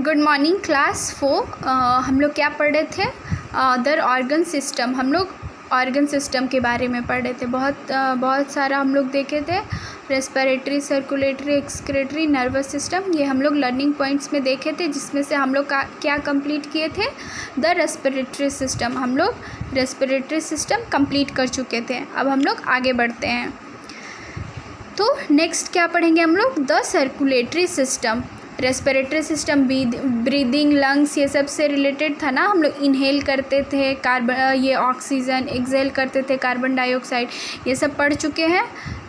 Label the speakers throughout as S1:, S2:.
S1: Good morning class 4। हम लोग क्या पढ़ रहे थे? Other organ system. हम लोग ऑर्गन सिस्टम के बारे में पढ़ रहे थे। बहुत सारा हम लोग देखे थे। Respiratory, circulatory, excretory, nervous system, ये हम लोग लर्निंग पॉइंट्स में देखे थे, जिसमें से हम लोग क्या कंप्लीट किए थे? The respiratory system. हम लोग रेस्पिरेटरी सिस्टम कंप्लीट कर चुके थे। अब हम लोग आगे बढ़ते हैं। तो नेक्स्ट क्या पढ़ेंगे हम लोग? The circulatory system. Respiratory system breathing, lungs, ये सब से रिलेटेड था ना। हम लोग इनहेल करते थे ये ऑक्सीजन, एक्सहेल करते थे कार्बन डाइऑक्साइड, ये सब पढ़ चुके हैं।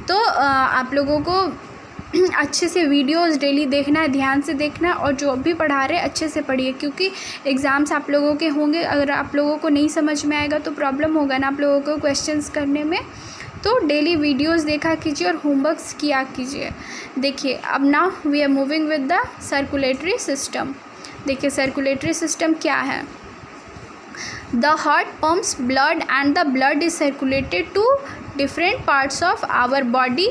S1: तो आप लोगों को अच्छे से वीडियोस डेली देखना है, ध्यान से देखना है, और जो भी पढ़ा रहे हैं अच्छे से पढ़िए, क्योंकि एग्ज़ाम्स आप लोगों के होंगे। अगर आप लोगों को नहीं समझ में आएगा तो प्रॉब्लम होगा ना आप लोगों को क्वेश्चंस करने में। तो डेली वीडियोस देखा कीजिए और होमवर्क्स किया कीजिए। देखिए अब ना we are moving with the circulatory system. देखिए सर्कुलेटरी सिस्टम क्या है? The heart pumps blood and the blood is circulated to different parts of our body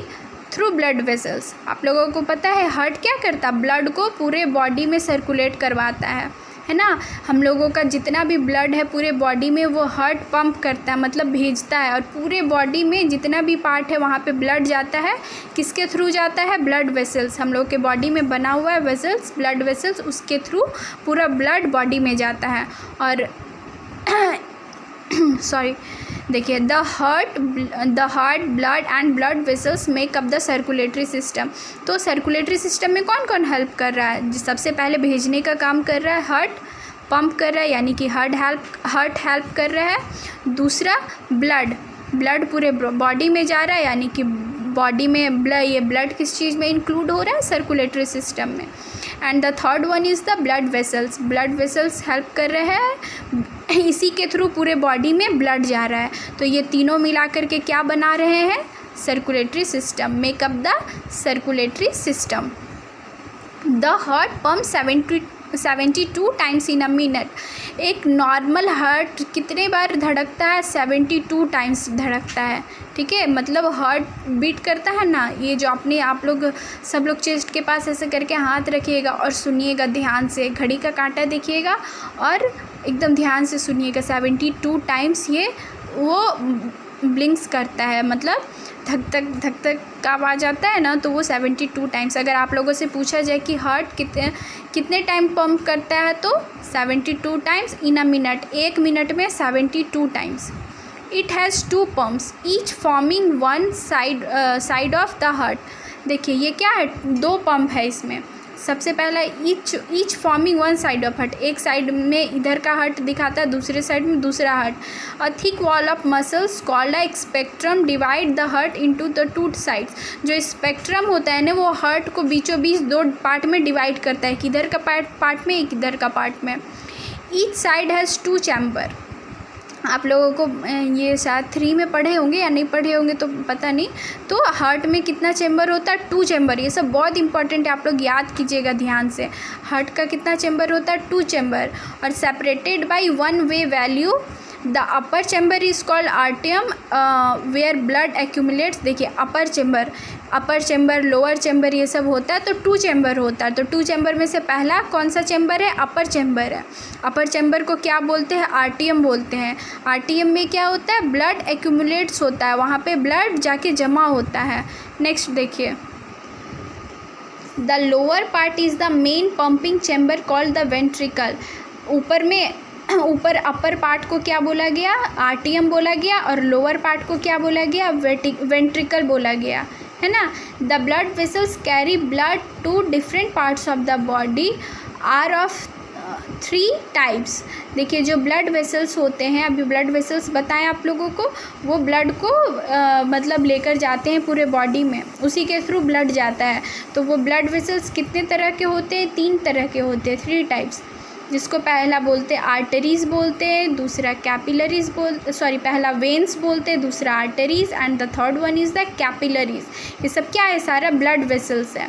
S1: through blood vessels. आप लोगों को पता है हार्ट क्या करता है? ब्लड को पूरे बॉडी में सर्कुलेट करवाता है ना। हम लोगों का जितना भी ब्लड है पूरे बॉडी में, वो हार्ट पंप करता है, मतलब भेजता है, और पूरे बॉडी में जितना भी पार्ट है वहाँ पे ब्लड जाता है। किसके थ्रू जाता है? Blood vessels. हम लोग के बॉडी में बना हुआ है वेसल्स, ब्लड वेसल्स, उसके थ्रू पूरा ब्लड बॉडी में जाता है। और सॉरी, देखिए the heart, blood and blood vessels make up the circulatory system. तो सर्कुलेटरी सिस्टम में कौन कौन हेल्प कर रहा है? सबसे पहले भेजने का काम कर रहा है हार्ट, पंप कर रहा है, यानी कि हार्ट हेल्प कर रहा है। दूसरा ब्लड पूरे बॉडी में जा रहा है, यानी कि बॉडी में ये ब्लड किस चीज़ में इंक्लूड हो रहा है? सर्कुलेटरी सिस्टम में। And the third one is the blood vessels help कर रहे हैं, इसी के थ्रू पूरे बॉडी में ब्लड जा रहा है। तो ये तीनों मिला करके क्या बना रहे हैं? Circulatory system. Make up the circulatory system. The heart pump 72 times in a minute. एक नॉर्मल हार्ट कितने बार धड़कता है? 72 टाइम्स धड़कता है। ठीक है, मतलब हार्ट बीट करता है ना। ये जो आप लोग सब लोग चेस्ट के पास ऐसे करके हाथ रखिएगा और सुनिएगा ध्यान से, घड़ी का कांटा देखिएगा और एकदम ध्यान से सुनिएगा। 72 टाइम्स ये वो ब्लिंक्स करता है, मतलब धक धक का आवाज़ आता है ना, तो वो 72 टाइम्स। अगर आप लोगों से पूछा जाए कि हार्ट कितने टाइम पंप करता है, तो 72 टाइम्स इन अ मिनट, एक मिनट में 72 times. It has 2 pumps each forming one side of the heart. देखिए ये क्या है? 2 पंप है इसमें। सबसे पहला each forming one side of heart, एक साइड में इधर का हार्ट दिखाता है, दूसरे साइड में दूसरा heart. A thick wall of muscles called a spectrum divide the heart into the 2 sides. जो स्पेक्ट्रम होता है ना, वो हार्ट को बीचों बीच 2 पार्ट में डिवाइड करता है, किधर का पार्ट में, एक इधर का पार्ट में। Each side has 2 chamber. आप लोगों को ये शायद 3 में पढ़े होंगे या नहीं पढ़े होंगे तो पता नहीं। तो हार्ट में कितना चैम्बर होता है? 2 चैम्बर। ये सब बहुत इंपॉर्टेंट है, आप लोग याद कीजिएगा ध्यान से। हार्ट का कितना चैम्बर होता है? 2 चैम्बर, और separated by 1 way valve. The upper chamber is called आर्टियम वेयर ब्लड एक्यूमुलेट्स। देखिए अपर चैम्बर, लोअर चैम्बर, ये सब होता है। तो 2 चैम्बर होता है। तो 2 चैम्बर में से पहला कौन सा चैम्बर है? अपर चैम्बर है। अपर चैम्बर को क्या बोलते हैं? आर्टियम बोलते हैं। आर्टियम में क्या होता है? ब्लड एक्यूमुलेट्स होता है, वहाँ पे ब्लड जाके जमा होता है। नेक्स्ट देखिए, the lower part is the main pumping chamber called the ventricle. ऊपर अपर पार्ट को क्या बोला गया? आर्टियम बोला गया, और लोअर पार्ट को क्या बोला गया? वेंट्रिकल बोला गया, है ना। The blood vessels carry blood to different parts of the body are of 3 types. देखिए जो ब्लड वेसल्स होते हैं, अभी ब्लड वेसल्स बताएं आप लोगों को, वो ब्लड को मतलब लेकर जाते हैं पूरे बॉडी में, उसी के थ्रू ब्लड जाता है। तो वो ब्लड वेसल्स कितने तरह के होते हैं? 3 तरह के होते हैं, 3 टाइप्स, जिसको पहला बोलते हैं आर्टरीज बोलते हैं, दूसरा पहला वेन्स बोलते हैं, दूसरा arteries, and the third one is the capillaries. ये सब क्या है? सारा ब्लड वेसल्स है।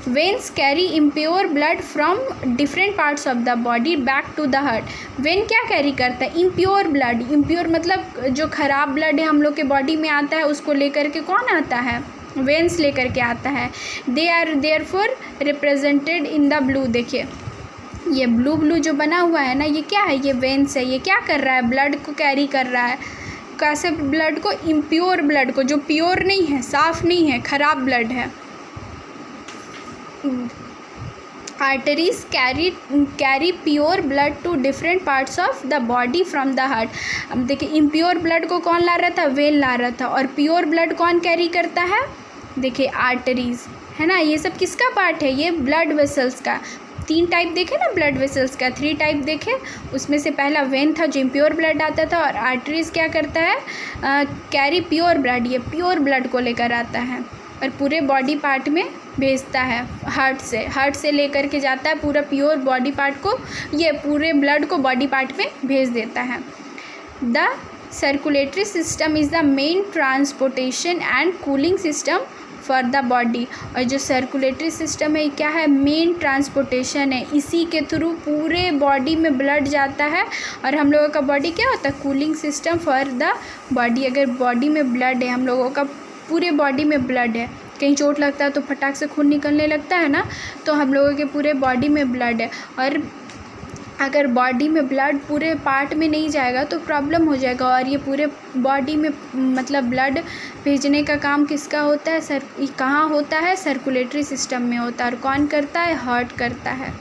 S1: Veins carry impure blood from different parts of the body back to the heart. Vein क्या कैरी करता है? Impure blood. इम्प्योर मतलब जो खराब ब्लड है हम लोग के बॉडी में आता है, उसको लेकर के कौन आता है? वेन्स लेकर के आता है। They are therefore represented in the blue. देखिए ये ब्लू ब्लू जो बना हुआ है ना, ये क्या है, ये वेन्स है। ये क्या कर रहा है, ब्लड को कैरी कर रहा है। कैसे ब्लड को, इम्प्योर ब्लड को, जो प्योर नहीं है, साफ़ नहीं है, ख़राब ब्लड है। Arteries carry pure blood to different parts of the body from the heart. अब देखिए, इम्प्योर ब्लड को कौन ला रहा था, वेन ला रहा था, और प्योर ब्लड कौन कैरी करता है, देखिए आर्टरीज, है ना। ये सब किसका पार्ट है, ये ब्लड वेसल्स का। 3 टाइप देखे ना ब्लड वेसल्स का, 3 टाइप देखे। उसमें से पहला वेन था जो इम्प्योर ब्लड आता था, और आर्टरीज क्या करता है, कैरी प्योर ब्लड, ये प्योर ब्लड को लेकर आता है और पूरे बॉडी पार्ट में भेजता है। हार्ट से लेकर के जाता है पूरा प्योर बॉडी पार्ट को, ये पूरे ब्लड को बॉडी पार्ट में भेज देता है। The circulatory system is the main transportation and cooling system for the body. और जो सर्कुलेटरी सिस्टम है क्या है, मेन ट्रांसपोर्टेशन है। इसी के थ्रू पूरे बॉडी में ब्लड जाता है और हम लोगों का बॉडी क्या होता है, cooling system for the body. अगर बॉडी में ब्लड है, हम लोगों का पूरे बॉडी में ब्लड है, कहीं चोट लगता है तो फटाक से खून निकलने लगता है ना, तो हम लोगों के पूरे बॉडी में ब्लड है। और अगर बॉडी में ब्लड पूरे पार्ट में नहीं जाएगा तो प्रॉब्लम हो जाएगा। और ये पूरे बॉडी में मतलब ब्लड भेजने का काम किसका होता है, कहाँ होता है, सर्कुलेटरी सिस्टम में होता है। और कौन करता है, हार्ट करता है।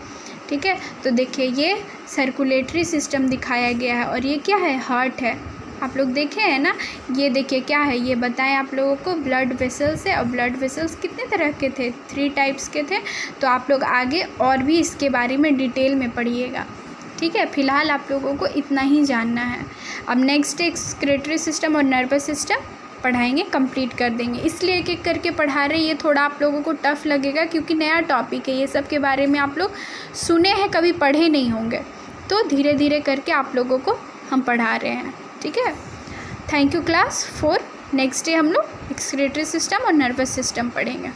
S1: ठीक है, तो देखिए ये सर्कुलेटरी सिस्टम दिखाया गया है और ये क्या है, हार्ट है। आप लोग देखे हैं ना, ये देखिए क्या है, ये बताएं आप लोगों को, ब्लड वेसल्स है। और ब्लड वेसल्स कितने तरह के थे, 3 टाइप्स के थे। तो आप लोग आगे और भी इसके बारे में डिटेल में पढ़िएगा। ठीक है, फ़िलहाल आप लोगों को इतना ही जानना है। अब नेक्स्ट एक्सक्रीटरी सिस्टम और नर्वस सिस्टम पढ़ाएंगे, कंप्लीट कर देंगे। इसलिए एक एक करके पढ़ा रहे, ये थोड़ा आप लोगों को टफ़ लगेगा क्योंकि नया टॉपिक है। ये सब के बारे में आप लोग सुने हैं, कभी पढ़े नहीं होंगे, तो धीरे धीरे करके आप लोगों को हम पढ़ा रहे हैं। ठीक है, thank you class 4। Next day हम लोग एक्सक्रीटरी सिस्टम और नर्वस सिस्टम पढ़ेंगे।